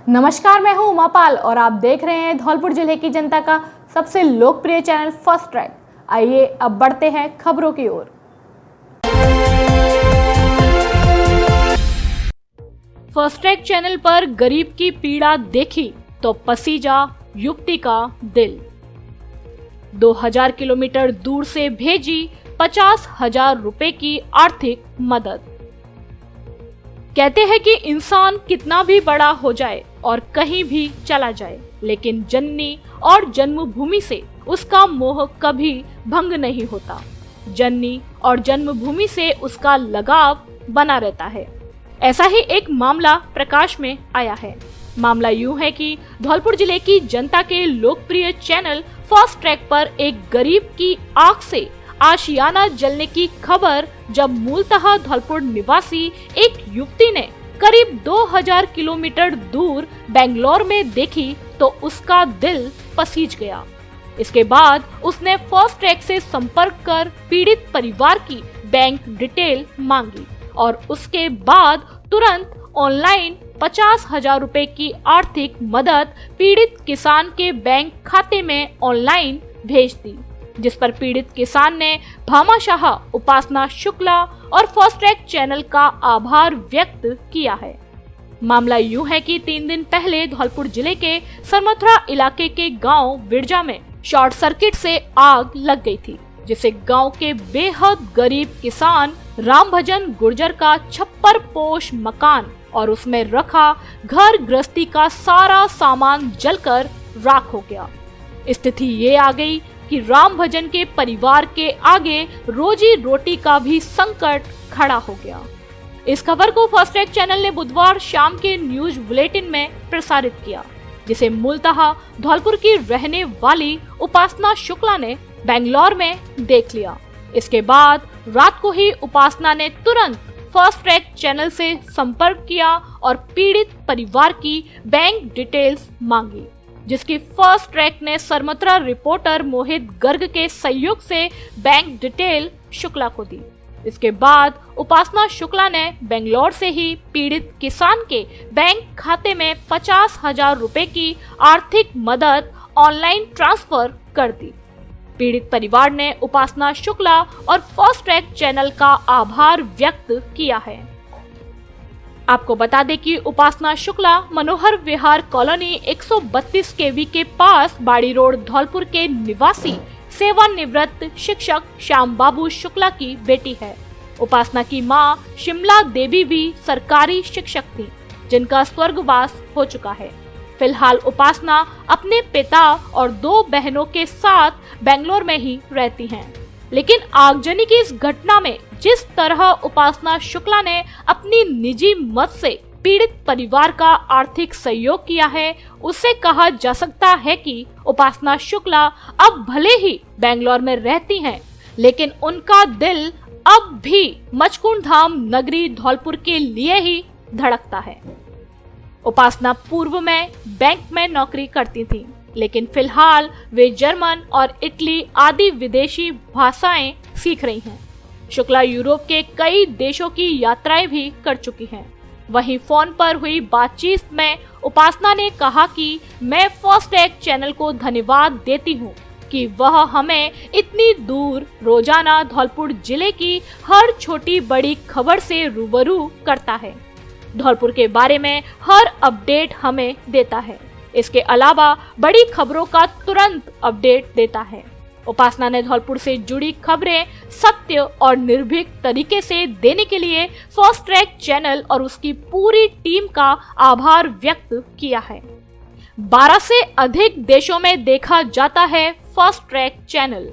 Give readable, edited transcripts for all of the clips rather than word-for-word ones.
नमस्कार, मैं हूं उमापाल और आप देख रहे हैं धौलपुर जिले की जनता का सबसे लोकप्रिय चैनल फर्स्ट ट्रैक। आइए अब बढ़ते हैं खबरों की ओर। फर्स्ट ट्रैक चैनल पर गरीब की पीड़ा देखी तो पसीजा युवती का दिल। 2000 किलोमीटर दूर से भेजी 50,000 रुपए की आर्थिक मदद। कहते हैं कि इंसान कितना भी बड़ा हो जाए और कहीं भी चला जाए, लेकिन जननी और जन्मभूमि से उसका मोह कभी भंग नहीं होता। जननी और जन्मभूमि से उसका लगाव बना रहता है। ऐसा ही एक मामला प्रकाश में आया है। मामला यूं है कि धौलपुर जिले की जनता के लोकप्रिय चैनल फर्स्ट ट्रैक पर एक गरीब की आंख से आशियाना जलने की खबर जब मूलतः धौलपुर निवासी एक युवती ने करीब 2000 किलोमीटर दूर बेंगलोर में देखी तो उसका दिल पसीज गया। इसके बाद उसने फर्स्ट ट्रैक से संपर्क कर पीड़ित परिवार की बैंक डिटेल मांगी और उसके बाद तुरंत ऑनलाइन 50,000 रुपए की आर्थिक मदद पीड़ित किसान के बैंक खाते में ऑनलाइन भेज दी, जिस पर पीड़ित किसान ने भामाशाह, उपासना शुक्ला और फर्स्ट ट्रैक चैनल का आभार व्यक्त किया है। मामला यूं है कि 3 दिन पहले धौलपुर जिले के सरमथुरा इलाके के गांव विरजा में शॉर्ट सर्किट से आग लग गई थी, जिसे गांव के बेहद गरीब किसान रामभजन गुर्जर का छप्पर पोश मकान और उसमें रखा घर गृहस्थी का सारा सामान जलकर राख हो गया। स्थिति ये आ गई कि रामभजन के परिवार के आगे रोजी रोटी का भी संकट खड़ा हो गया। इस खबर को फर्स्ट ट्रैक चैनल ने बुधवार शाम के न्यूज बुलेटिन में प्रसारित किया, जिसे मूलतः धौलपुर की रहने वाली उपासना शुक्ला ने बेंगलोर में देख लिया। इसके बाद रात को ही उपासना ने तुरंत फर्स्ट ट्रैक चैनल से संपर्क किया और पीड़ित परिवार की बैंक डिटेल्स मांगी, जिसकी फर्स्ट ट्रैक ने सरमथुरा रिपोर्टर मोहित गर्ग के सहयोग से बैंक डिटेल शुक्ला को दी। इसके बाद उपासना शुक्ला ने बेंगलोर से ही पीड़ित किसान के बैंक खाते में 50,000 रुपए की आर्थिक मदद ऑनलाइन ट्रांसफर कर दी। पीड़ित परिवार ने उपासना शुक्ला और फर्स्ट ट्रैक चैनल का आभार व्यक्त किया है। आपको बता दें कि उपासना शुक्ला मनोहर विहार कॉलोनी 132 केवी के पास बाड़ी रोड धौलपुर के निवासी सेवानिवृत्त शिक्षक श्याम बाबू शुक्ला की बेटी है। उपासना की मां शिमला देवी भी सरकारी शिक्षक थी, जिनका स्वर्गवास हो चुका है। फिलहाल उपासना अपने पिता और 2 बहनों के साथ बेंगलोर में ही रहती हैं। लेकिन आगजनी की इस घटना में जिस तरह उपासना शुक्ला ने अपनी निजी मत से पीड़ित परिवार का आर्थिक सहयोग किया है, उससे कहा जा सकता है कि उपासना शुक्ला अब भले ही बेंगलोर में रहती हैं, लेकिन उनका दिल अब भी मचकुंड धाम नगरी धौलपुर के लिए ही धड़कता है। उपासना पूर्व में बैंक में नौकरी करती थी, लेकिन फिलहाल वे जर्मन और इटली आदि विदेशी भाषाएं सीख रही हैं। शुक्ला यूरोप के कई देशों की यात्राएं भी कर चुकी हैं। वहीं फोन पर हुई बातचीत में उपासना ने कहा कि मैं फर्स्ट ट्रैक चैनल को धन्यवाद देती हूं कि वह हमें इतनी दूर रोजाना धौलपुर जिले की हर छोटी बड़ी खबर से रूबरू करता है। धौलपुर के बारे में हर अपडेट हमें देता है। इसके अलावा बड़ी खबरों का तुरंत अपडेट देता है। उपासना ने धौलपुर से जुड़ी खबरें सत्य और निर्भीक तरीके से देने के लिए फर्स्ट ट्रैक चैनल और उसकी पूरी टीम का आभार व्यक्त किया है। 12 से अधिक देशों में देखा जाता है फर्स्ट ट्रैक चैनल।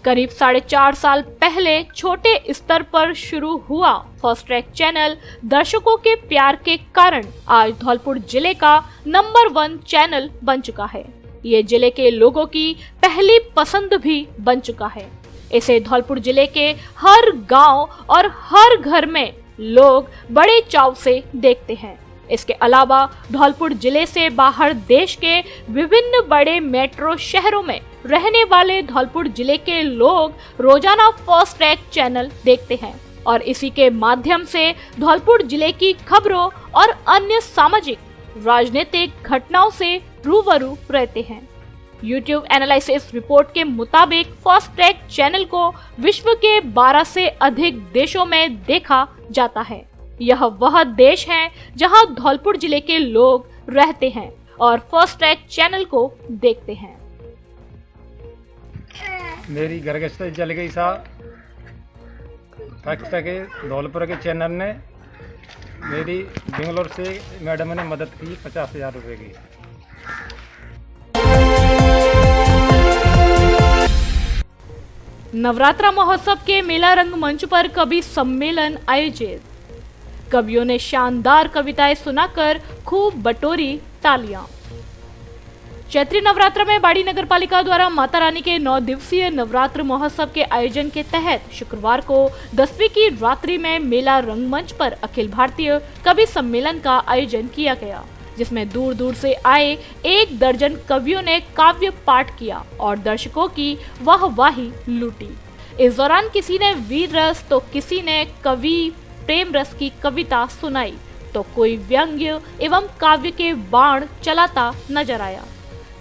करीब 4.5 साल पहले छोटे स्तर पर शुरू हुआ फर्स्ट ट्रैक चैनल दर्शकों के प्यार के कारण आज धौलपुर जिले का नंबर 1 चैनल बन चुका है। ये जिले के लोगों की पहली पसंद भी बन चुका है। इसे धौलपुर जिले के हर गांव और हर घर में लोग बड़े चाव से देखते हैं। इसके अलावा धौलपुर जिले से बाहर देश के विभिन्न बड़े मेट्रो शहरों में रहने वाले धौलपुर जिले के लोग रोजाना फर्स्ट ट्रैक चैनल देखते हैं। और इसी के माध्यम से धौलपुर जिले की खबरों और अन्य सामाजिक राजनीतिक घटनाओं से रूबरू रहते हैं। YouTube एनालिसिस रिपोर्ट के मुताबिक फास्ट ट्रैक चैनल को विश्व के 12 से अधिक देशों में देखा जाता है। यह वह देश है जहां धौलपुर जिले के लोग रहते हैं और फास्ट ट्रैक चैनल को देखते हैं। मेरी घर गश्त जल गई सा फास्ट ट्रैक धौलपुर के चैनल ने मेरी बेंगलोर से मैडम ने मदद की 50,000 रुपये की। नवरात्रा महोत्सव के मेला रंगमंच पर कवि सम्मेलन आयोजित। कवियों ने शानदार कविताएं सुनाकर खूब बटोरी तालियां। चैत्री नवरात्र में बाड़ी नगर पालिका द्वारा माता रानी के 9 दिवसीय नवरात्र महोत्सव के आयोजन के तहत शुक्रवार को 10वीं की रात्रि में मेला रंगमंच पर अखिल भारतीय कवि सम्मेलन का आयोजन किया गया, जिसमें दूर दूर से आए 1 दर्जन कवियों ने काव्य पाठ किया और दर्शकों की वाहवाही लूटी। इस दौरान किसी ने वीर रस तो किसी ने कवि प्रेम रस की कविता सुनाई तो कोई व्यंग्य एवं काव्य के बाण चलाता नजर आया।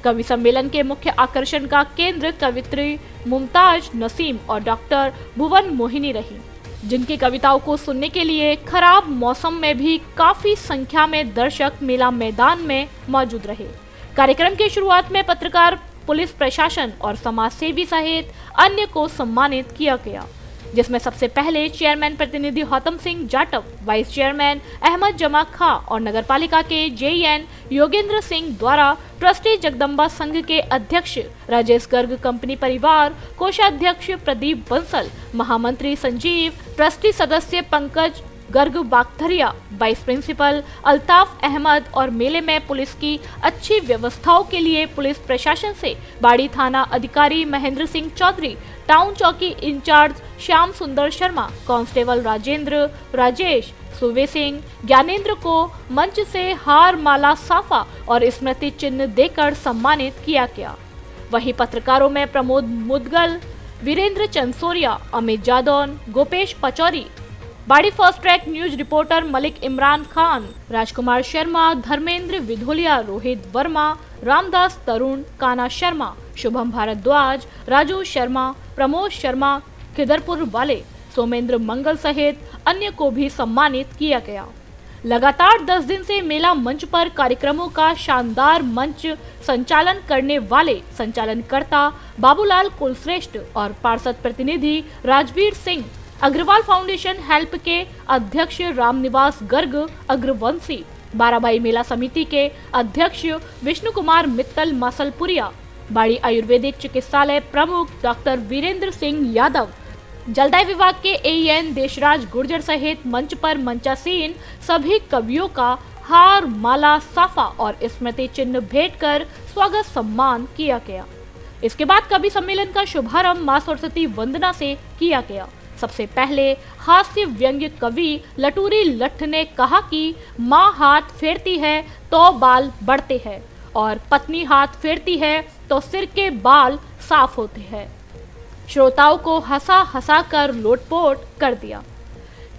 कवि सम्मेलन के मुख्य आकर्षण का केंद्र कवित्री मुमताज नसीम और डॉक्टर भुवन मोहिनी रही, जिनकी कविताओं को सुनने के लिए खराब मौसम में भी काफी संख्या में दर्शक मेला मैदान में मौजूद रहे। कार्यक्रम की शुरुआत में पत्रकार, पुलिस प्रशासन और समाज सेवी सहित अन्य को सम्मानित किया गया, जिसमें सबसे पहले चेयरमैन प्रतिनिधि हौतम सिंह जाटव, वाइस चेयरमैन अहमद जमा खां और नगरपालिका के जेईएन योगेंद्र सिंह द्वारा ट्रस्टी जगदम्बा संघ के अध्यक्ष राजेश गर्ग, कंपनी परिवार कोषाध्यक्ष प्रदीप बंसल, महामंत्री संजीव, ट्रस्टी सदस्य पंकज गर्ग बागथरिया, वाइस प्रिंसिपल अल्ताफ अहमद और मेले में पुलिस की अच्छी व्यवस्थाओं के लिए पुलिस प्रशासन से बाड़ी थाना अधिकारी महेंद्र सिंह चौधरी, टाउन चौकी इंचार्ज श्याम सुंदर शर्मा, कांस्टेबल राजेंद्र, राजेश, सुवे सिंह, ज्ञानेंद्र को मंच से हार, माला, साफा और स्मृति चिन्ह देकर सम्मानित किया गया। वहीं पत्रकारों में Pramod Mudgal, Virendra Chansoria, Amit Jadaun, Gopesh Pachauri, Bari fast track news reporter Malik Imran Khan, Rajkumar Sharma, Dharmendra Vidholiya, Rohit Verma, Ramdas Tarun, Kana Sharma, Shubham Bhardwaj, Raju Sharma, Pramod Sharma, Khidirpur वाले, सोमेंद्र मंगल सहित अन्य को भी सम्मानित किया गया। लगातार 10 दिन से मेला मंच पर कार्यक्रमों का शानदार मंच संचालन करने वाले संचालनकर्ता बाबूलाल कुलश्रेष्ठ और पार्षद प्रतिनिधि राजवीर सिंह, अग्रवाल फाउंडेशन हेल्प के अध्यक्ष रामनिवास गर्ग अग्रवंशी, बाराबाई मेला समिति के अध्यक्ष विष्णु कुमार मित्तल मासलपुरिया, बाड़ी आयुर्वेदिक चिकित्सालय प्रमुख डॉक्टर वीरेंद्र सिंह यादव, जलदाय विभाग के एईएन देशराज गुर्जर सहित मंच पर मंचासीन सभी कवियों का हार, माला, साफा और स्मृति चिन्ह भेंट कर स्वागत सम्मान किया गया। इसके बाद कवि सम्मेलन का शुभारंभ मां सरस्वती वंदना से किया गया। सबसे पहले हास्य व्यंग्य कवि लटूरी लठ ने कहा कि माँ हाथ फेरती है तो बाल बढ़ते हैं और पत्नी हाथ फेरती है तो सिर के बाल साफ होते हैं। श्रोताओं को हंसा हंसा कर लोटपोट कर दिया।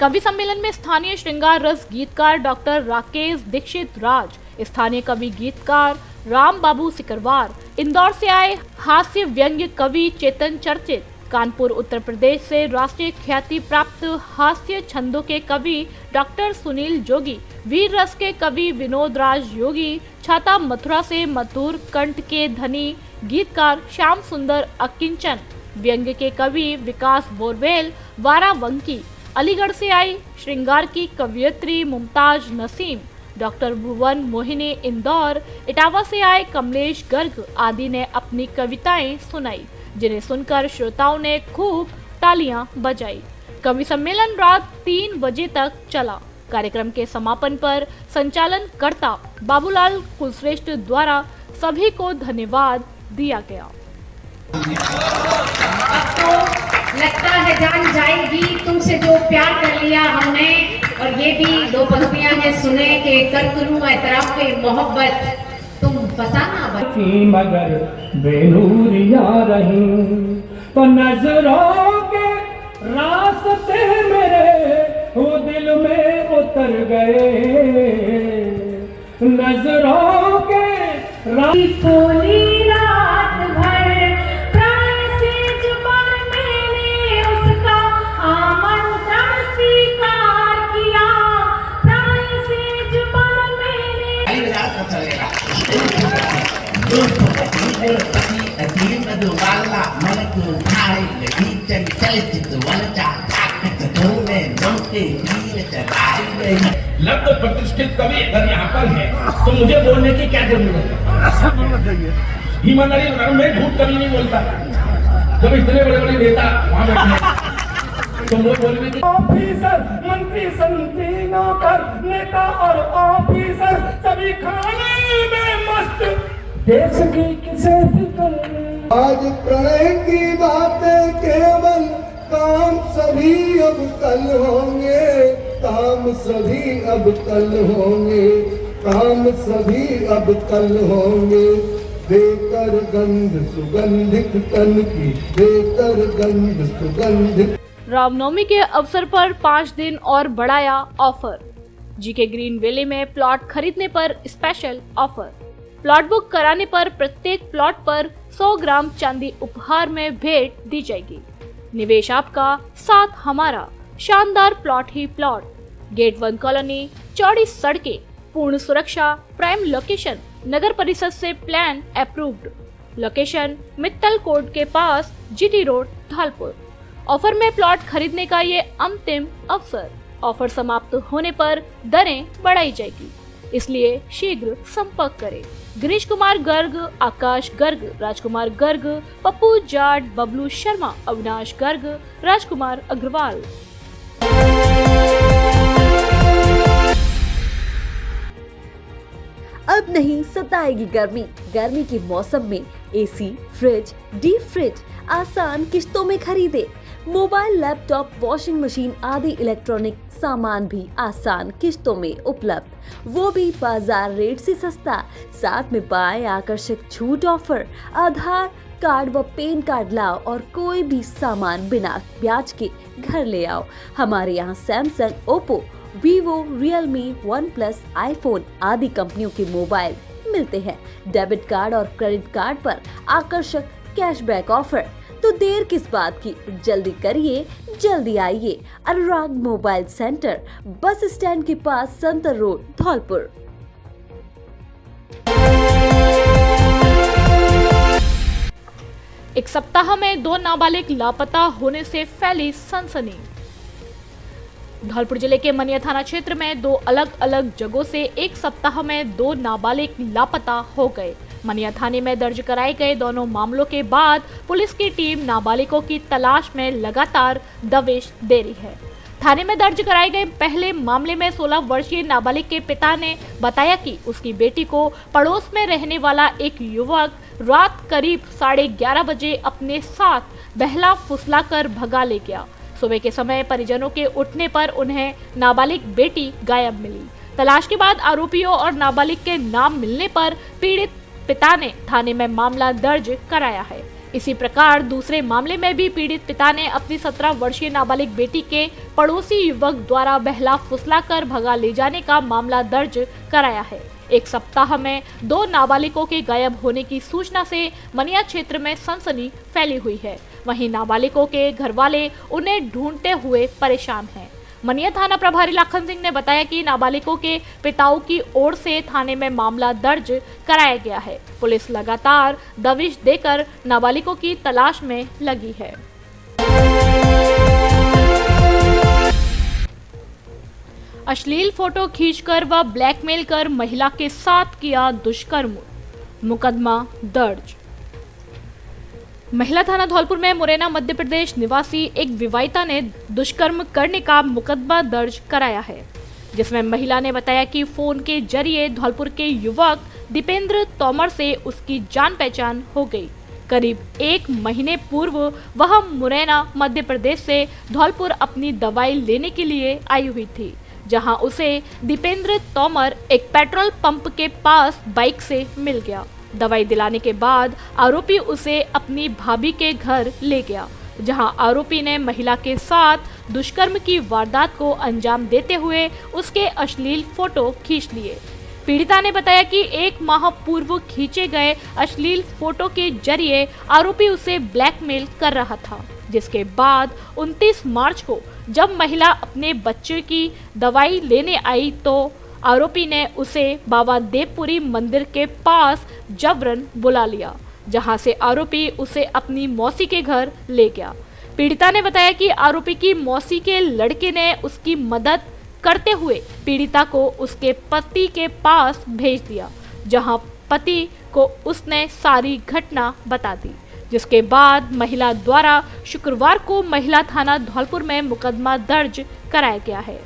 कवि सम्मेलन में स्थानीय श्रृंगार रस गीतकार डॉक्टर राकेश दीक्षित राज, स्थानीय कवि गीतकार राम बाबू सिकरवार, इंदौर से आए हास्य व्यंग्य कवि चेतन चर्चित, कानपुर उत्तर प्रदेश से राष्ट्रीय ख्याति प्राप्त हास्य छंदों के कवि डॉक्टर सुनील जोगी, वीर रस के कवि विनोद राज योगी, छाता मथुरा से मधुर कंठ के धनी गीतकार श्याम सुंदर अकिंचन, व्यंग्य के कवि विकास बोरवेल वारावंकी, अलीगढ़ से आई श्रृंगार की कवियत्री मुमताज नसीम, डॉक्टर भुवन मोहिनी इंदौर, इटावा से आए कमलेश गर्ग आदि ने अपनी कविताएं सुनाई, जिन्हें सुनकर श्रोताओं ने खूब तालियां बजाई। कवि सम्मेलन रात 3 बजे तक चला। कार्यक्रम के समापन पर संचालनकर्ता बाबूलाल कुलश्रेष्ठ द्वारा सभी को धन्यवाद दिया गया। तो लगता है जान जाएगी तुमसे जो प्यार कर लिया हमने, और ये भी 2 पंक्तियां हैं सुने के कर करूं एतराफ पे मोहब्बत तुम फसाना बची मगर बेनूरिया रही तो नजरों के रास्ते मेरे वो दिल में उतर गए, नजरों के खोली रात भर प्राण सेज पर मैंने उसका आमंत्रण स्वीकार किया, प्राण सेज पर मैंने लग तो प्रतिष्ठित कवि अगर यहाँ पर है तो मुझे बोलने की क्या जरूरत है? ईमानदारी बता, मैं झूठ कभी नहीं बोलता। जब इतने बड़े बड़े नेता वहाँ बैठे तो वो बोलने की ऑफिसर, मंत्री, संतरी, नौकर, नेता और ऑफिसर सभी खाने में मस्त, देश की किसे फिक्र। आज प्रणय की बातें केवल, काम सभी अब कल होंगे, काम सभी अब कल होंगे, काम सभी अब कल होंगे। देकर गंध सुगंधित तन की, देकर गंध सुगंधित। रामनवमी के अवसर पर 5 दिन और बढ़ाया ऑफर। जीके ग्रीन वैली में प्लॉट खरीदने पर स्पेशल ऑफर। प्लॉट बुक कराने पर प्रत्येक प्लॉट पर 100 ग्राम चांदी उपहार में भेंट दी जाएगी। निवेश आपका, साथ हमारा। शानदार प्लॉट ही प्लॉट। गेट 1 कॉलोनी, चौड़ी सड़कें, पूर्ण सुरक्षा, प्राइम लोकेशन, नगर परिषद से plan approved. Location Mittal court के पास, जीटी रोड, धौलपुर। ऑफर में प्लॉट खरीदने का ये अंतिम अवसर। ऑफर समाप्त होने पर दरें बढ़ाई जाएगी, इसलिए शीघ्र संपर्क करें। गिरीश कुमार गर्ग, आकाश गर्ग, राजकुमार गर्ग, पप्पू जाट, बबलू शर्मा, अविनाश गर्ग, राजकुमार अग्रवाल। अब नहीं सताएगी गर्मी। गर्मी के मौसम में एसी, फ्रिज, डीप फ्रिज आसान किश्तों में खरीदे। मोबाइल, लैपटॉप, वॉशिंग मशीन आदि इलेक्ट्रॉनिक सामान भी आसान किश्तों में उपलब्ध, वो भी बाजार रेट से सस्ता। साथ में पाए आकर्षक छूट ऑफर। आधार कार्ड व पैन कार्ड लाओ और कोई भी सामान बिना ब्याज के घर ले आओ। हमारे यहाँ Samsung, Oppo, Vivo, Realme, one plus, iPhone आदि कंपनियों के मोबाइल मिलते हैं। डेबिट कार्ड और क्रेडिट कार्ड पर आकर्षक कैशबैक ऑफर। तो देर किस बात की, जल्दी करिए, जल्दी आइए। अनुराग मोबाइल सेंटर, बस स्टैंड के पास, संतर रोड, धौलपुर। एक सप्ताह में 2 नाबालिग लापता होने से फैली सनसनी। धौलपुर जिले के मनिया थाना क्षेत्र में 2 अलग अलग जगहों से एक सप्ताह में 2 नाबालिग लापता हो गए। मनिया थाने में दर्ज कराए गए दोनों मामलों के बाद पुलिस की टीम नाबालिगों की तलाश में लगातार दबिश दे रही है। थाने में दर्ज कराए गए पहले मामले में 16 वर्षीय नाबालिग के पिता ने बताया कि उसकी बेटी को पड़ोस में रहने वाला एक युवक रात करीब 11:30 बजे अपने साथ बहला फुसला कर भगा ले गया। सुबह के समय परिजनों के उठने पर उन्हें नाबालिग बेटी गायब मिली। तलाश के बाद आरोपियों और नाबालिग के नाम मिलने पर पीड़ित पिता ने थाने में मामला दर्ज कराया है। इसी प्रकार दूसरे मामले में भी पीड़ित पिता ने अपनी 17 वर्षीय नाबालिग बेटी के पड़ोसी युवक द्वारा बहला फुसला कर भगा ले जाने का मामला दर्ज कराया है। एक सप्ताह में 2 नाबालिगों के गायब होने की सूचना से मनिया क्षेत्र में सनसनी फैली हुई है। वहीं नाबालिगों के घर वाले उन्हें ढूंढते हुए परेशान हैं। मनिया थाना प्रभारी लाखन सिंह ने बताया कि नाबालिगों के पिताओं की ओर से थाने में मामला दर्ज कराया गया है। पुलिस लगातार दबिश देकर नाबालिगों की तलाश में लगी है। अश्लील फोटो खींचकर व ब्लैकमेल कर महिला के साथ किया दुष्कर्म, मुकदमा दर्ज। महिला थाना धौलपुर में मुरैना मध्य प्रदेश निवासी एक विवाहिता ने दुष्कर्म करने का मुकदमा दर्ज कराया है, जिसमें महिला ने बताया कि फोन के जरिए धौलपुर के युवक दीपेंद्र तोमर से उसकी जान पहचान हो गई। करीब 1 महीने पूर्व वह मुरैना मध्य प्रदेश से धौलपुर अपनी दवाई लेने के लिए आई हुई थी, जहां उसे दीपेंद्र तोमर एक पेट्रोल पंप के पास बाइक से मिल गया। दवाई दिलाने के बाद आरोपी उसे अपनी भाभी के घर ले गया। जहां आरोपी ने महिला के साथ दुष्कर्म की वारदात को अंजाम देते हुए उसके अश्लील फोटो खींच लिए। पीड़िता ने बताया कि 1 माह पूर्व खींचे गए अश्लील फोटो के जरिए आरोपी उसे ब्लैकमेल कर रहा था, जिसके बाद 29 मार्च को जब महिला अपने बच्चे की दवाई लेने आई तो आरोपी ने उसे बाबा देवपुरी मंदिर के पास जबरन बुला लिया, जहां से आरोपी उसे अपनी मौसी के घर ले गया। पीड़िता ने बताया कि आरोपी की मौसी के लड़के ने उसकी मदद करते हुए पीड़िता को उसके पति के पास भेज दिया, जहां पति को उसने सारी घटना बता दी, जिसके बाद महिला द्वारा शुक्रवार को महिला थाना धौलपुर में मुकदमा दर्ज कराया गया है।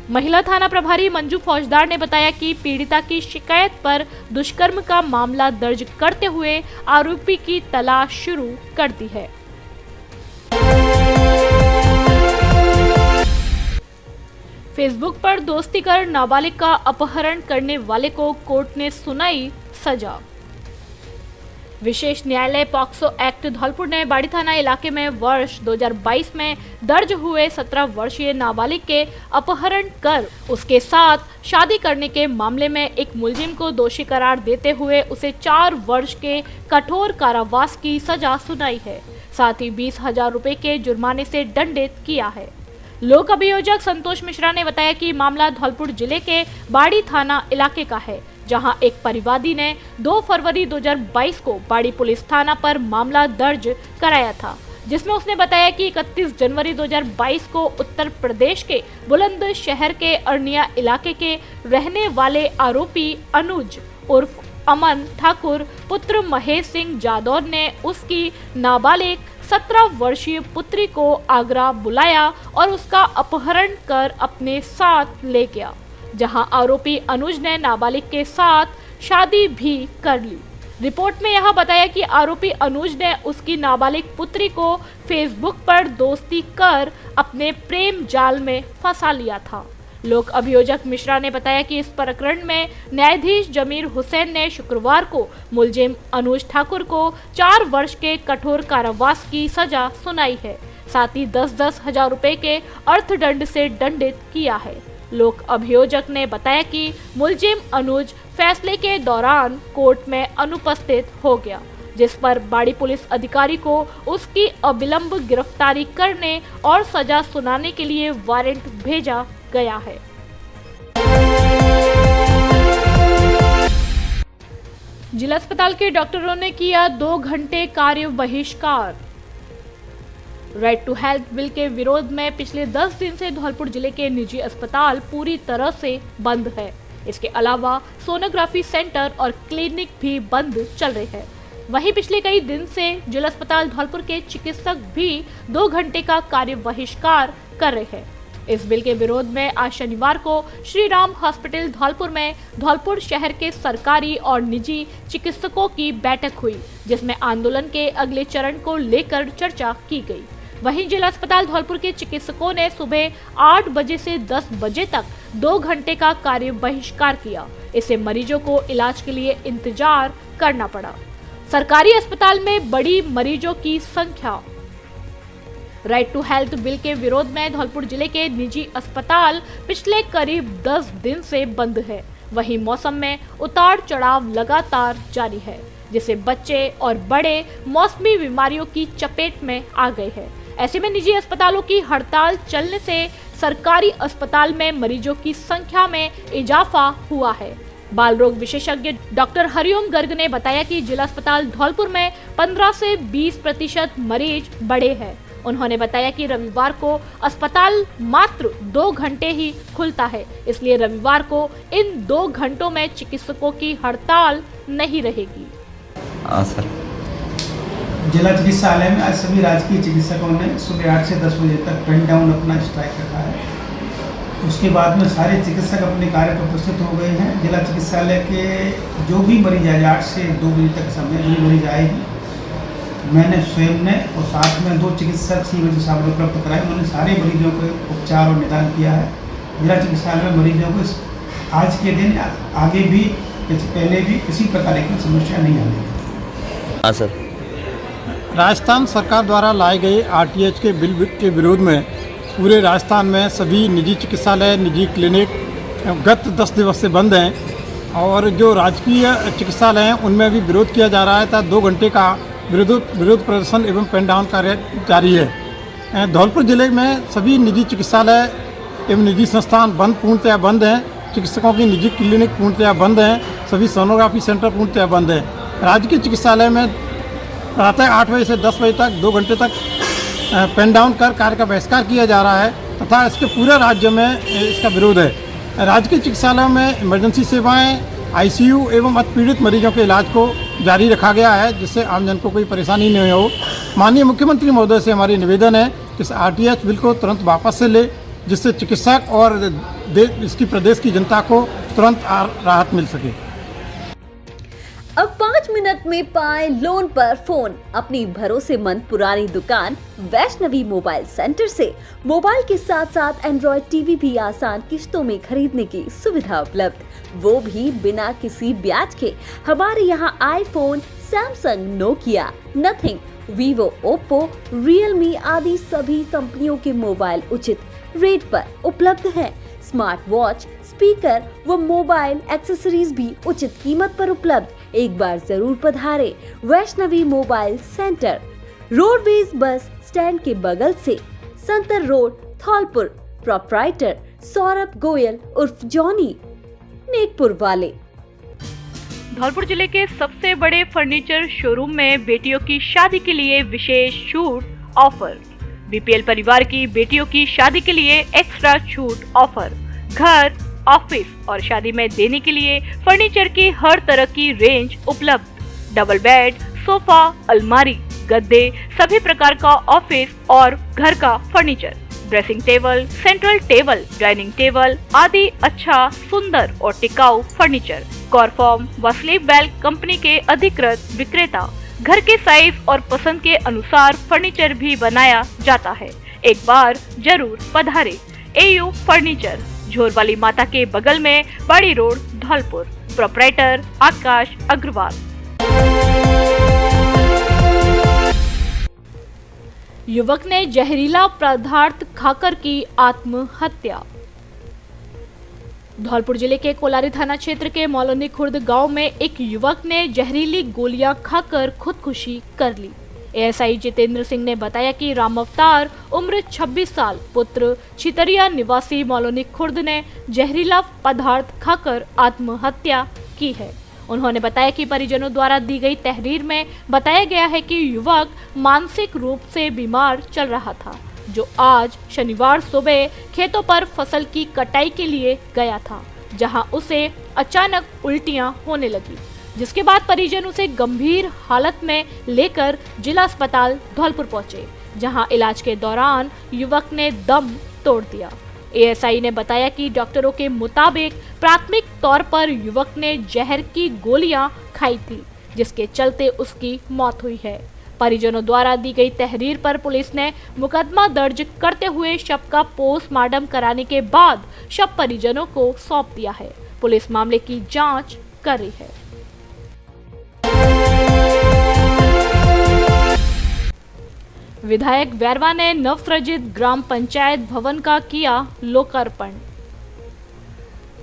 महिला थाना प्रभारी मंजू फौजदार ने बताया कि पीड़िता की शिकायत पर दुष्कर्म का मामला दर्ज करते हुए आरोपी की तलाश शुरू कर दी है। फेसबुक पर दोस्ती कर नाबालिग का अपहरण करने वाले को कोर्ट ने सुनाई सजा। विशेष न्यायालय पॉक्सो एक्ट धौलपुर ने बाड़ी थाना इलाके में वर्ष 2022 में दर्ज हुए 17 वर्षीय नाबालिग के अपहरण कर उसके साथ शादी करने के मामले में एक मुलजिम को दोषी करार देते हुए उसे 4 वर्ष के कठोर कारावास की सजा सुनाई है। साथ ही 20,000 रुपए के जुर्माने से दंडित किया है। लोक अभियोजक संतोष मिश्रा ने बताया कि मामला धौलपुर जिले के बाड़ी थाना इलाके का है, जहां एक परिवादी ने 2 फरवरी 2022 को बाड़ी पुलिस थाना पर मामला दर्ज कराया था, जिसमें उसने बताया कि 31 जनवरी 2022 को उत्तर प्रदेश के बुलंदशहर के अरनिया इलाके के रहने वाले आरोपी अनुज उर्फ अमन ठाकुर पुत्र महेश सिंह जादौर ने उसकी नाबालिग 17 वर्षीय पुत्री को आगरा बुलाया और उसका अपहरण कर अपने साथ ले गया, जहां आरोपी अनुज ने नाबालिग के साथ शादी भी कर ली। रिपोर्ट में यह बताया कि आरोपी अनुज ने उसकी नाबालिग पुत्री को फेसबुक पर दोस्ती कर अपने प्रेम जाल में फंसा लिया था। लोक अभियोजक मिश्रा ने बताया कि इस प्रकरण में न्यायाधीश जमीर हुसैन ने शुक्रवार को मुलजिम अनुज ठाकुर को 4 वर्ष के कठोर कारावास की सजा सुनाई है, साथ ही 10-10 हजार रुपए के अर्थदंड से दंडित किया है। लोक अभियोजक ने बताया कि मुलजिम अनुज फैसले के दौरान कोर्ट में अनुपस्थित हो गया, जिस पर बाड़ी पुलिस अधिकारी को उसकी अविलंब गिरफ्तारी करने और सजा सुनाने के लिए वारंट भेजा गया है। जिला अस्पताल के डॉक्टरों ने किया 2 घंटे कार्य बहिष्कार। राइट टू हेल्थ बिल के विरोध में पिछले 10 दिन से धौलपुर जिले के निजी अस्पताल पूरी तरह से बंद है। इसके अलावा सोनोग्राफी सेंटर और क्लिनिक भी बंद चल रहे हैं। वहीं पिछले कई दिन से जिला अस्पताल धौलपुर के चिकित्सक भी 2 घंटे का कार्य बहिष्कार कर रहे हैं। इस बिल के विरोध में आज शनिवार को श्री राम हॉस्पिटल धौलपुर में धौलपुर शहर के सरकारी और निजी चिकित्सकों की बैठक हुई, जिसमें आंदोलन के अगले चरण को लेकर चर्चा की गई। वहीं जिला अस्पताल धौलपुर के चिकित्सकों ने सुबह 8 बजे से 10 बजे तक 2 घंटे का कार्य बहिष्कार किया। इससे मरीजों को इलाज के लिए इंतजार करना पड़ा। सरकारी अस्पताल में बड़ी मरीजों की संख्या। राइट टू हेल्थ बिल के विरोध में धौलपुर जिले के निजी अस्पताल पिछले करीब 10 दिन से बंद है। वहीं मौसम में उतार चढ़ाव लगातार जारी है, जिससे बच्चे और बड़े मौसमी बीमारियों की चपेट में आ गए हैं। ऐसे में निजी अस्पतालों की हड़ताल चलने से सरकारी अस्पताल में मरीजों की संख्या में इजाफा हुआ है। बाल रोग विशेषज्ञ डॉक्टर हरिओम गर्ग ने बताया कि जिला अस्पताल धौलपुर में 15 से 20% मरीज बड़े हैं। उन्होंने बताया कि रविवार को अस्पताल मात्र 2 घंटे ही खुलता है, इसलिए रविवार को इन 2 घंटों में चिकित्सकों की हड़ताल नहीं रहेगी। सर, जिला चिकित्सालय में आज सभी राजकीय चिकित्सकों ने सुबह 8 से 10 बजे तक पेन डाउन अपना स्ट्राइक रखा है। उसके बाद में सारे चिकित्सक अपने कार्य पर उपस्थित हो गए हैं। जिला चिकित्सालय के जो भी मरीज आए 8 से 2 बजे तक समय जो मरीज आएगी, मैंने स्वयं ने और साथ में 2 चिकित्सक सीमेंट सामने उपलब्ध कराए। उन्होंने सारे मरीजों को उपचार और निदान किया है। जिला चिकित्सालय में मरीजों को आज के दिन आगे भी पहले भी किसी प्रकार की समस्या नहीं आने। सर, राजस्थान सरकार द्वारा लाए गए आरटीएच के बिल के विरोध में पूरे राजस्थान में सभी निजी चिकित्सालय, निजी क्लिनिक गत 10 दिवस से बंद हैं और जो राजकीय चिकित्सालय हैं उनमें भी विरोध किया जा रहा है था। 2 घंटे का विरोध प्रदर्शन एवं पेन डाउन कार्य जारी है। धौलपुर जिले में सभी निजी चिकित्सालय एवं निजी संस्थान पूर्णतया बंद हैं। चिकित्सकों की निजी क्लिनिक पूर्णतया बंद हैं। सभी सोनोग्राफी सेंटर पूर्णतया बंद हैं। राजकीय चिकित्सालय में प्रातः 8 बजे से 10 बजे तक 2 घंटे तक पेन डाउन कर कार्य का बहिष्कार किया जा रहा है तथा इसके पूरे राज्य में इसका विरोध है। राजकीय चिकित्सालयों में इमरजेंसी सेवाएं, आईसीयू एवं अतिपीड़ित मरीजों के इलाज को जारी रखा गया है जिससे आमजन को कोई परेशानी नहीं हो। माननीय मुख्यमंत्री महोदय से हमारी निवेदन है कि इस आरटीएच बिल को तुरंत वापस से ले, जिससे चिकित्सक और इसकी प्रदेश की जनता को तुरंत राहत मिल सके। अब 5 मिनट में पाए लोन पर फोन। अपनी भरोसेमंद पुरानी दुकान वैष्णवी मोबाइल सेंटर से मोबाइल के साथ साथ एंड्रॉयड टीवी भी आसान किश्तों में खरीदने की सुविधा उपलब्ध, वो भी बिना किसी ब्याज के। हमारे यहाँ iPhone, Samsung, Nokia, nothing, Vivo, Oppo, Realme आदि सभी कंपनियों के मोबाइल उचित रेट पर उपलब्ध हैं। स्मार्ट वॉच, स्पीकर व मोबाइल एक्सेसरीज भी उचित कीमत पर उपलब्ध। एक बार जरूर पधारे Vaishnavi mobile centre, roadways bus stand के बगल से, संतर रोड, धौलपुर। प्रोप्राइटर सौरभ गोयल उर्फ जॉनी, नेकपुर वाले। धौलपुर जिले के सबसे बड़े फर्नीचर शोरूम में बेटियों की शादी के लिए विशेष छूट ऑफर। बीपीएल परिवार की बेटियों की शादी के लिए एक्स्ट्रा छूट ऑफर। घर, ऑफिस और शादी में देने के लिए फर्नीचर की हर तरह की रेंज उपलब्ध। डबल बेड, सोफा, अलमारी, गद्दे, सभी प्रकार का ऑफिस और घर का furniture, dressing table, central table, dining table आदि अच्छा, सुंदर और टिकाऊ फर्नीचर। कॉरफॉर्म व स्लीप बेल कंपनी के अधिकृत विक्रेता। घर के साइज और पसंद के अनुसार फर्नीचर भी बनाया जाता है। एक बार जरूर पधारे। एयू फर्नीचर, झोरवाली माता के बगल में, बड़ी रोड, धौलपुर। प्रोप्राइटर आकाश अग्रवाल। युवक ने जहरीला पदार्थ खाकर की आत्महत्या। धौलपुर जिले के कोलारी थाना क्षेत्र के मौलोनी खुर्द गांव में एक युवक ने जहरीली गोलियां खाकर खुदकुशी कर ली। एएसआई जितेंद्र सिंह ने बताया कि राम अवतार उम्र 26 साल पुत्र छितरिया निवासी मौलोनी खुर्द ने जहरीला पदार्थ खाकर आत्महत्या की है। उन्होंने बताया कि परिजनों द्वारा दी गई तहरीर में बताया गया है कि युवक मानसिक रूप से बीमार चल रहा था, जो आज शनिवार सुबह खेतों पर फसल की कटाई के लिए गया था, जहां उसे अचानक उल्टियां होने लगी, जिसके बाद परिजन उसे गंभीर हालत में लेकर जिला अस्पताल धौलपुर पहुंचे, जहां इलाज के दौरान युवक ने दम तोड़ दिया। एएसआई ने बताया कि डॉक्टरों के मुताबिक प्राथमिक तौर पर युवक ने जहर की गोलियां खाई थी, जिसके चलते उसकी मौत हुई है। परिजनों द्वारा दी गई तहरीर पर पुलिस ने मुकदमा दर्ज करते हुए शव का पोस्टमार्टम कराने के बाद शव परिजनों को सौंप दिया है। पुलिस मामले की जांच कर रही है। विधायक बैरवा ने नवसृजित ग्राम पंचायत भवन का किया लोकार्पण।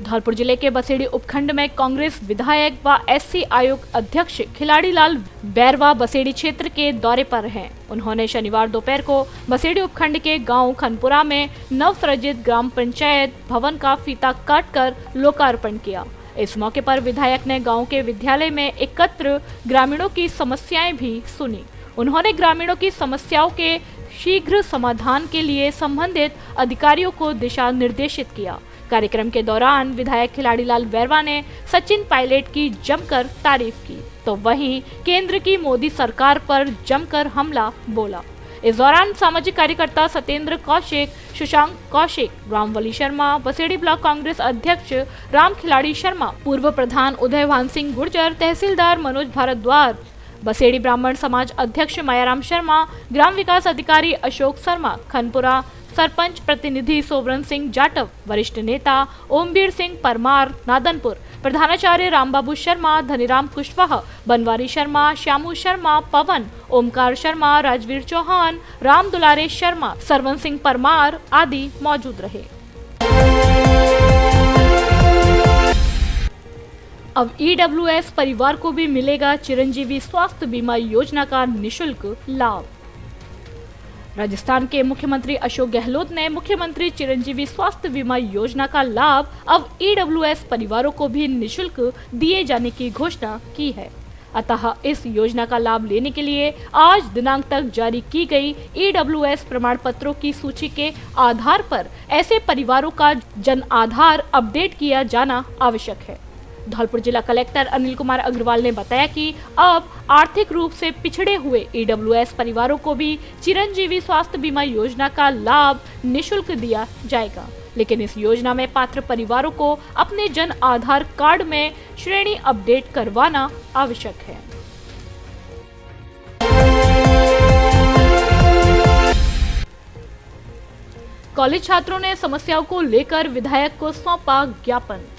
धौलपुर जिले के बसेड़ी उपखंड में कांग्रेस विधायक व एससी आयोग अध्यक्ष खिलाड़ी लाल बैरवा बसेड़ी क्षेत्र के दौरे पर हैं। उन्होंने शनिवार दोपहर को बसेड़ी उपखंड के गांव खनपुरा में नवसृजित ग्राम पंचायत भवन का फीता काटकर लोकार्पण किया। इस मौके पर विधायक ने गांव के विद्यालय में एकत्र ग्रामीणों की समस्याएं भी सुनी। उन्होंने ग्रामीणों की समस्याओं के शीघ्र समाधान के लिए संबंधित अधिकारियों को दिशा निर्देशित किया। कार्यक्रम के दौरान विधायक खिलाड़ी लाल बैरवा ने सचिन पायलट की जमकर तारीफ की, तो वहीं केंद्र की मोदी सरकार पर जमकर हमला बोला। इस दौरान सामाजिक कार्यकर्ता सत्येंद्र कौशिक, शशांक कौशिक, रामवली शर्मा, बसेड़ी ब्लॉक कांग्रेस अध्यक्ष राम खिलाड़ी शर्मा, पूर्व प्रधान उदयभान सिंह गुर्जर, तहसीलदार मनोज भारद्वाज, बसेड़ी ब्राह्मण समाज अध्यक्ष मायाराम शर्मा, ग्राम विकास अधिकारी अशोक शर्मा, खनपुरा सरपंच प्रतिनिधि सोवरन सिंह जाटव, वरिष्ठ नेता ओमवीर सिंह परमार नादनपुर, प्रधानाचार्य रामबाबू शर्मा, धनीराम कुशवाहा, बनवारी शर्मा, श्यामू शर्मा, पवन, ओमकार शर्मा, राजवीर चौहान, राम दुलारे शर्मा, सरवन सिंह परमार आदि मौजूद रहे। अब EWS परिवार को भी मिलेगा चिरंजीवी स्वास्थ्य बीमा योजना का निशुल्क लाभ। राजस्थान के मुख्यमंत्री अशोक गहलोत ने मुख्यमंत्री चिरंजीवी स्वास्थ्य बीमा योजना का लाभ अब EWS परिवारों को भी निशुल्क दिए जाने की घोषणा की है। अतः इस योजना का लाभ लेने के लिए आज दिनांक तक जारी की गई EWS प्रमाण पत्रों की सूची के आधार पर ऐसे परिवारों का जन आधार अपडेट किया जाना आवश्यक है। धौलपुर जिला कलेक्टर अनिल कुमार अग्रवाल ने बताया कि अब आर्थिक रूप से पिछड़े हुए EWS परिवारों को भी चिरंजीवी स्वास्थ्य बीमा योजना का लाभ निशुल्क दिया जाएगा, लेकिन इस योजना में पात्र परिवारों को अपने जन आधार कार्ड में श्रेणी अपडेट करवाना आवश्यक है। कॉलेज छात्रों ने समस्याओं को लेकर विधायक को सौंपा ज्ञापन।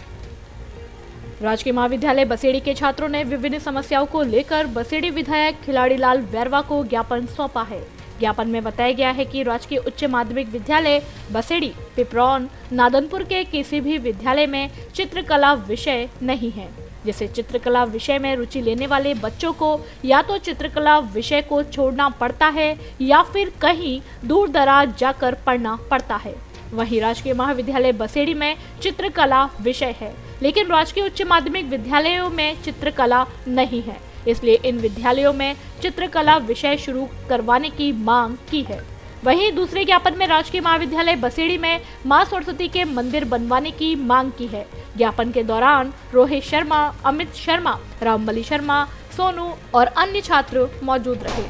राजकीय महाविद्यालय बसेड़ी के छात्रों ने विभिन्न समस्याओं को लेकर बसेड़ी विधायक खिलाड़ीलाल वैरवा को ज्ञापन सौंपा है। ज्ञापन में बताया गया है कि राजकीय उच्च माध्यमिक विद्यालय बसेड़ी, पिपरौन, नादनपुर के किसी भी विद्यालय में चित्रकला विषय नहीं है, जिससे चित्रकला विषय में रुचि लेने वाले बच्चों को या तो चित्रकला विषय को छोड़ना पड़ता है या फिर कहीं दूर दराज जाकर पढ़ना पड़ता है। वहीं राजकीय महाविद्यालय बसेड़ी में चित्रकला विषय है, लेकिन राजकीय उच्च माध्यमिक विद्यालयों में चित्रकला नहीं है, इसलिए इन विद्यालयों में चित्रकला विषय शुरू करवाने की मांग की है। वहीं दूसरे ज्ञापन में राजकीय महाविद्यालय बसेड़ी में मां सरस्वती के मंदिर बनवाने की मांग की है। ज्ञापन के दौरान रोहित शर्मा, अमित शर्मा, रामबली शर्मा, सोनू और अन्य छात्र मौजूद रहे।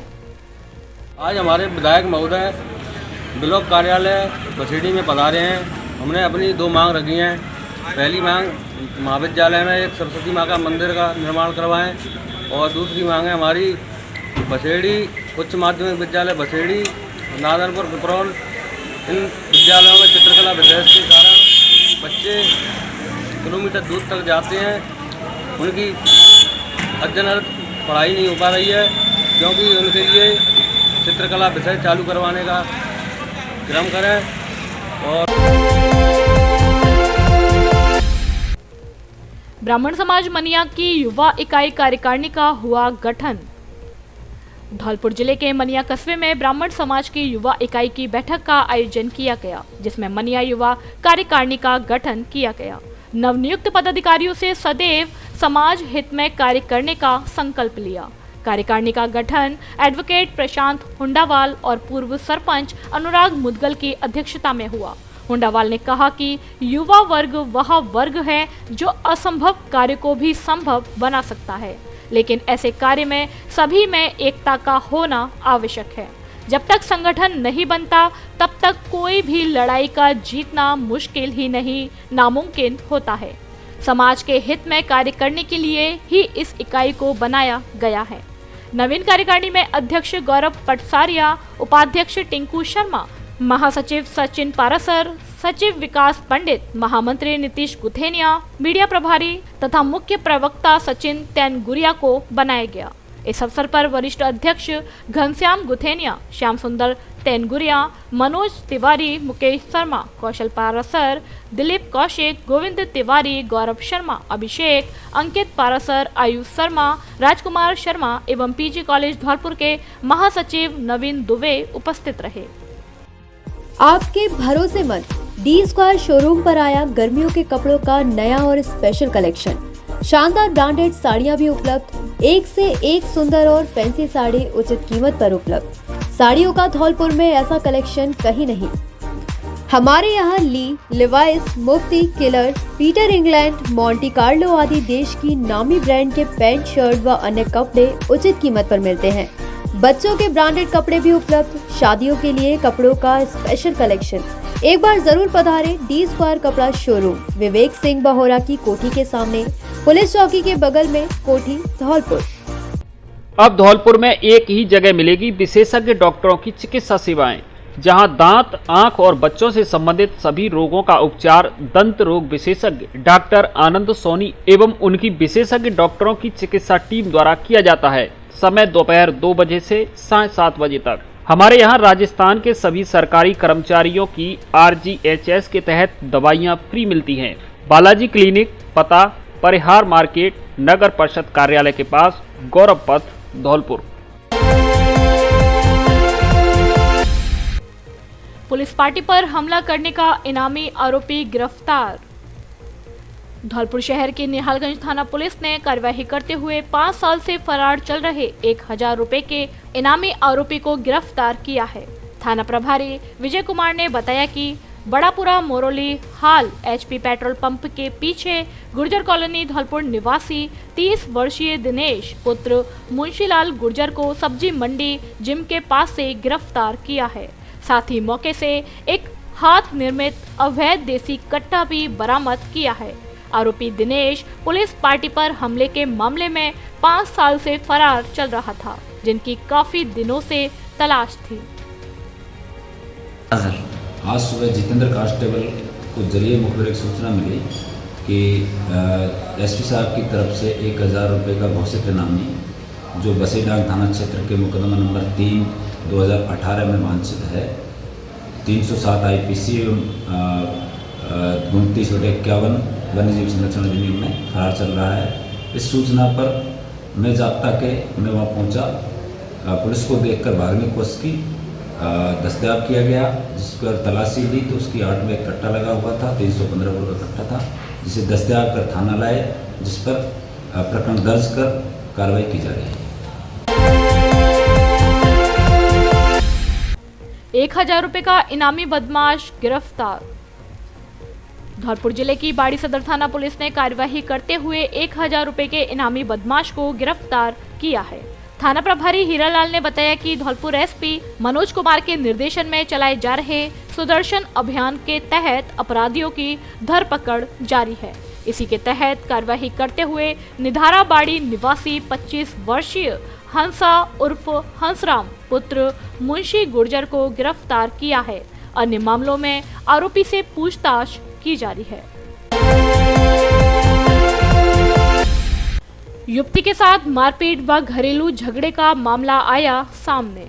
आज हमारे विधायक महोदय ब्लॉक कार्यालय बसेड़ी में पधारे हैं। हमने अपनी दो मांग रखी हैं। पहली मांग महाविद्यालय में एक सरस्वती माँ का मंदिर का निर्माण करवाएं और दूसरी मांग है हमारी बसेड़ी उच्च माध्यमिक विद्यालय बसेड़ी, नादनपुर, पिपरौन, इन विद्यालयों में चित्रकला विषय के कारण बच्चे किलोमीटर दूर तक जाते हैं, उनकी अध्ययनरत पढ़ाई नहीं हो पा रही है, क्योंकि उनके लिए चित्रकला विषय चालू करवाने का क्रम करें। और ब्राह्मण समाज मनिया की युवा इकाई कार्यकारिणी का हुआ गठन। धौलपुर जिले के मनिया कस्बे में ब्राह्मण समाज की युवा इकाई की बैठक का आयोजन किया गया, जिसमें मनिया युवा कार्यकारिणी का गठन किया गया। नवनियुक्त पदाधिकारियों से सदैव समाज हित में कार्य करने का संकल्प लिया। कार्यकारिणी का गठन एडवोकेट प्रशांत हुंडावाल और पूर्व सरपंच अनुराग मुदगल की अध्यक्षता में हुआ। हुंडावाल ने कहा कि युवा वर्ग वह वर्ग है जो असंभव कार्य को भी संभव बना सकता है, लेकिन ऐसे कार्य में सभी में एकता का होना आवश्यक है। जब तक संगठन नहीं बनता तब तक कोई भी लड़ाई का जीतना मुश्किल ही नहीं नामुमकिन होता है। समाज के हित में कार्य करने के लिए ही इस इकाई को बनाया गया है। नवीन कार्यकारिणी में अध्यक्ष गौरव पटसारिया, उपाध्यक्ष टिंकू शर्मा, महासचिव सचिन पारासर, सचिव विकास पंडित, महामंत्री नीतीश गुथेनिया, मीडिया प्रभारी तथा मुख्य प्रवक्ता सचिन तेनगुरिया को बनाया गया। इस अवसर पर वरिष्ठ अध्यक्ष घनश्याम गुथेनिया, श्याम सुंदर तेनगुरिया, मनोज तिवारी, मुकेश शर्मा, कौशल पारासर, दिलीप कौशिक, गोविंद तिवारी, गौरव शर्मा, अभिषेक, अंकित पारासर, आयुष शर्मा, राजकुमार शर्मा एवं पीजी कॉलेज धौलपुर के महासचिव नवीन दुबे उपस्थित रहे। आपके भरोसेमंद डी स्क्वायर शोरूम पर आया गर्मियों के कपड़ों का नया और स्पेशल कलेक्शन। शानदार ब्रांडेड साड़ियां भी उपलब्ध, एक से एक सुंदर और फैंसी साड़ी उचित कीमत पर उपलब्ध। साड़ियों का धौलपुर में ऐसा कलेक्शन कहीं नहीं। हमारे यहाँ Lee, Levi's, Mufti, Killer, Peter England, Monte Carlo आदि देश की नामी ब्रांड के पैंट, शर्ट व अन्य कपड़े उचित कीमत पर मिलते हैं। बच्चों के ब्रांडेड कपड़े भी उपलब्ध। शादियों के लिए कपड़ों का स्पेशल कलेक्शन। एक बार जरूर पधारें डी स्क्वायर कपड़ा शोरूम, विवेक सिंह बहोरा की कोठी के सामने, पुलिस चौकी के बगल में, कोठी, धौलपुर। अब धौलपुर में एक ही जगह मिलेगी विशेषज्ञ डॉक्टरों की चिकित्सा सेवाएं। जहां दांत, आंख और बच्चों से संबंधित सभी रोगों का उपचार दंत रोग विशेषज्ञ डॉक्टर आनंद सोनी एवं उनकी विशेषज्ञ डॉक्टरों की चिकित्सा टीम द्वारा किया जाता है। समय दोपहर 2 बजे से साढ़े 7 बजे तक। हमारे यहाँ राजस्थान के सभी सरकारी कर्मचारियों की RGHS के तहत दवाइयाँ फ्री मिलती हैं। बालाजी क्लिनिक, पता परिहार मार्केट, नगर परिषद कार्यालय के पास, गौरव पथ, धौलपुर। पुलिस पार्टी पर हमला करने का इनामी आरोपी गिरफ्तार। धौलपुर शहर के निहालगंज थाना पुलिस ने कार्यवाही करते हुए 5 साल से फरार चल रहे 1000 रुपए के इनामी आरोपी को गिरफ्तार किया है। थाना प्रभारी विजय कुमार ने बताया कि बड़ापुरा मोरोली हाल HP पेट्रोल पंप के पीछे गुर्जर कॉलोनी धौलपुर निवासी 30 वर्षीय दिनेश पुत्र मुंशीलाल गुर्जर को सब्जी मंडी जिम के पास से गिरफ्तार किया है। साथ ही मौके से एक हाथ निर्मित अवैध देसी कट्टा भी बरामद किया है। आरोपी दिनेश पुलिस पार्टी पर हमले के मामले में 5 साल से फरार चल रहा था, जिनकी काफी दिनों से तलाश थी। आज सुबह जितेंद्र कांस्टेबल को जरिए मुखबिर एक सूचना मिली कि SP साहब की तरफ से 1000 रुपये का घोषित इनामी जो बसीडांग थाना क्षेत्र के मुकदमा नंबर 3 2018 में वांछित है 307 IPC एवं 29/51 वन्यजीव संरक्षण अधिनियम में फरार चल रहा है। इस सूचना पर मैं वहाँ पहुंचा, पुलिस को देखकर भागने की कोशिश की, दस्तयाब किया गया, जिस पर तलाशी ली तो उसकी आड़ में एक कट्टा लगा हुआ था, 315 बोर का कट्टा था, जिसे दस्तयाब कर थाना लाए, जिस पर प्रकरण दर्ज कर कार्रवाई की जा रही है। 1000 रुपए का इनामी बदमाश गिरफ्तार। धौलपुर जिले की बाड़ी सदर थाना पुलिस ने कार्यवाही करते हुए 1000 रुपए के इनामी बदमाश को गिरफ्तार किया है। थाना प्रभारी हीरालाल ने बताया कि धौलपुर SP मनोज कुमार के निर्देशन में चलाए जा रहे सुदर्शन अभियान के तहत अपराधियों की धरपकड़ जारी है। इसी के तहत कार्यवाही करते हुए निधारा बाड़ी निवासी 25 वर्षीय हंसा उर्फ हंसराम पुत्र मुंशी गुर्जर को गिरफ्तार किया है। अन्य मामलों में आरोपी से पूछताछ की जा रही है। युवती के साथ मारपीट व घरेलू झगड़े का मामला आया सामने।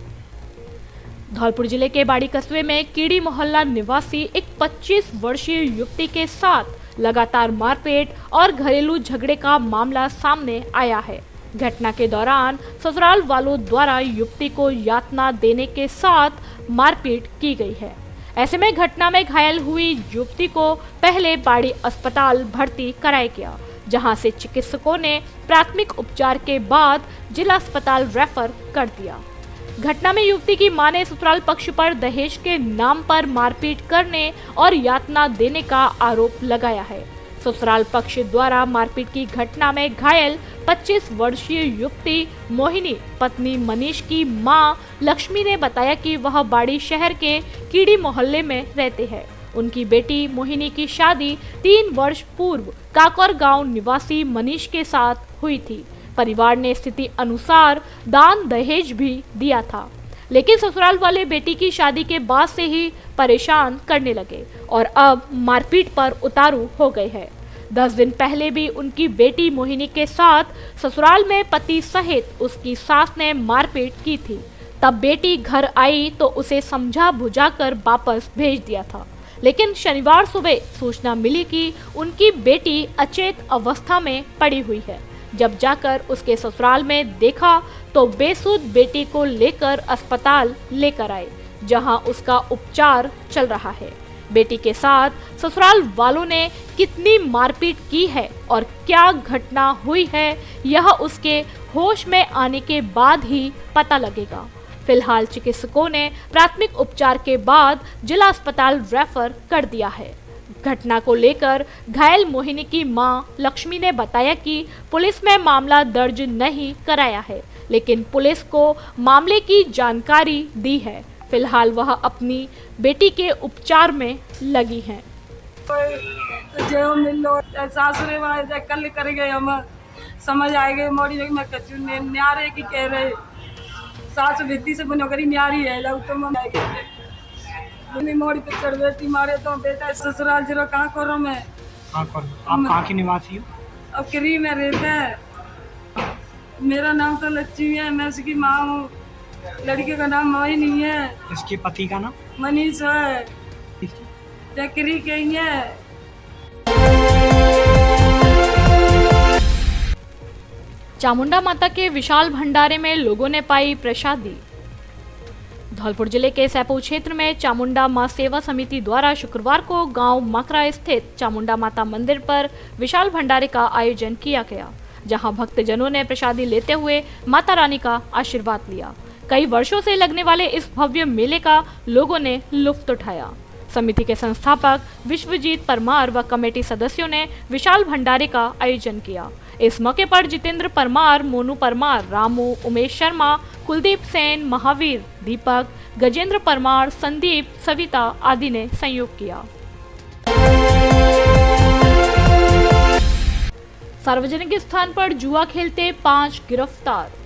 धौलपुर जिले के बाड़ी कस्बे में कीड़ी मोहल्ला निवासी एक 25 वर्षीय युवती के साथ लगातार मारपीट और घरेलू झगड़े का मामला सामने आया है। घटना के दौरान ससुराल वालों द्वारा युवती को यातना देने के साथ मारपीट की गई है। ऐसे में घटना में घायल हुई युवती को पहले बाड़ी अस्पताल भर्ती कराया गया, जहां से चिकित्सकों ने प्राथमिक उपचार के बाद जिला अस्पताल रेफर कर दिया। घटना में युवती की मां ने ससुराल पक्ष पर दहेज के नाम पर मारपीट करने और यातना देने का आरोप लगाया है। ससुराल पक्ष द्वारा मारपीट की घटना में घायल 25 वर्षीय युवती मोहिनी पत्नी मनीष की मां लक्ष्मी ने बताया कि वह बाड़ी शहर के कीड़ी मोहल्ले में रहते हैं। उनकी बेटी मोहिनी की शादी 3 वर्ष पूर्व काकोर गांव निवासी मनीष के साथ हुई थी। परिवार ने स्थिति अनुसार दान दहेज भी दिया था, लेकिन ससुराल वाले बेटी की शादी के बाद से ही परेशान करने लगे और अब मारपीट पर उतारू हो गए हैं। 10 दिन पहले भी उनकी बेटी मोहिनी के साथ ससुराल में पति सहित उसकी सास ने मारपीट की थी। तब बेटी घर आई तो उसे समझा बुझाकर वापस भेज दिया था, लेकिन शनिवार सुबह सूचना मिली कि उनकी बेटी अचेत अवस्था में पड़ी हुई है। जब जाकर उसके ससुराल में देखा तो बेसुध बेटी को लेकर अस्पताल लेकर आए, जहां उसका उपचार चल रहा है। बेटी के साथ ससुराल वालों ने कितनी मारपीट की है और क्या घटना हुई है, यह उसके होश में आने के बाद ही पता लगेगा। फिलहाल चिकित्सकों ने प्राथमिक उपचार के बाद जिला अस्पताल रेफर कर दिया है। घटना को लेकर घायल मोहिनी की मां लक्ष्मी ने बताया कि पुलिस में मामला दर्ज नहीं कराया है, लेकिन पुलिस को मामले की जानकारी दी है। फिलहाल वह अपनी बेटी के उपचार में लगी हैं। जो मिलो सासुरे वाले कल करेंगे, हम समझ आएंगे मोड़ी में कचू न्यारे की कह रहे सास विधि से बनो करी न्यारी है तो अपनी मोड़ी पे चढ़ बेटी मारे तो बेटा ससुराल जरा कहाँ करो मैं आप कहाँ की निवासी हो? अब करी में रहता है। मेरा नाम तो लक्ष्मी है, मैं उसकी माँ हूँ। लड़के का नाम माही नहीं है। इसके पति का नाम मनीष है। चक्री कहीं है। चामुंडा माता के विशाल भंडारे में लोगों ने पाई प्रसादी। धौलपुर जिले के सैपऊ क्षेत्र में चामुंडा मां सेवा समिति द्वारा शुक्रवार को गांव मकरा स्थित चामुंडा माता मंदिर पर विशाल भंडारे का आयोजन किया गया, जहां भक्तजनों ने प्रसादी लेते हुए माता रानी का आशीर्वाद लिया। कई वर्षों से लगने वाले इस भव्य मेले का लोगों ने लुत्फ उठाया। समिति के संस्थापक विश्वजीत परमार व कमेटी सदस्यों ने विशाल भंडारे का आयोजन किया। इस मौके पर जितेंद्र परमार, मोनू परमार, रामू, उमेश शर्मा, कुलदीप सेन, महावीर, दीपक, गजेंद्र परमार, संदीप, सविता आदि ने सहयोग किया। सार्वजनिक स्थान पर जुआ खेलते 5 गिरफ्तार।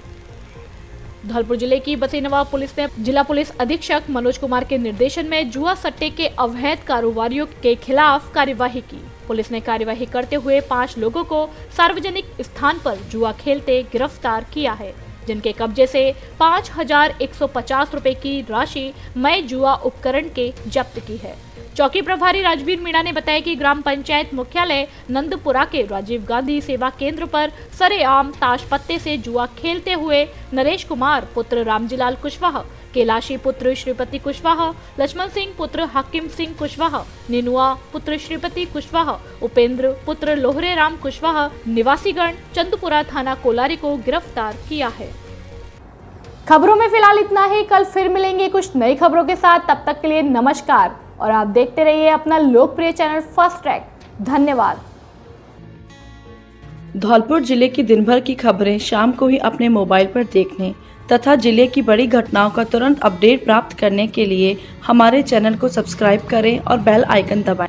धौलपुर जिले की बसेनवा पुलिस ने जिला पुलिस अधीक्षक मनोज कुमार के निर्देशन में जुआ सट्टे के अवैध कारोबारियों के खिलाफ कार्यवाही की। पुलिस ने कार्यवाही करते हुए 5 लोगों को सार्वजनिक स्थान पर जुआ खेलते गिरफ्तार किया है, जिनके कब्जे से 5,150 रुपए की राशि मय जुआ उपकरण के जब्त की है। चौकी प्रभारी राजवीर मीणा ने बताया कि ग्राम पंचायत मुख्यालय नंदपुरा के राजीव गांधी सेवा केंद्र पर सरेआम ताश पत्ते से जुआ खेलते हुए नरेश कुमार पुत्र रामजीलाल कुशवाहा, कैलाशी पुत्र श्रीपति कुशवाहा, लक्ष्मण सिंह पुत्र हकीम सिंह कुशवाहा, निनुआ पुत्र श्रीपति कुशवाहा, उपेंद्र पुत्र लोहरे राम कुशवाहा निवासीगण चंदपुरा थाना कोलारी को गिरफ्तार किया है। खबरों में फिलहाल इतना ही। कल फिर मिलेंगे कुछ नई खबरों के साथ। तब तक के लिए नमस्कार और आप देखते रहिए अपना लोकप्रिय चैनल फर्स्ट ट्रैक। धन्यवाद। धौलपुर जिले की दिन भर की खबरें शाम को ही अपने मोबाइल पर देखने तथा जिले की बड़ी घटनाओं का तुरंत अपडेट प्राप्त करने के लिए हमारे चैनल को सब्सक्राइब करें और बेल आइकन दबाएं।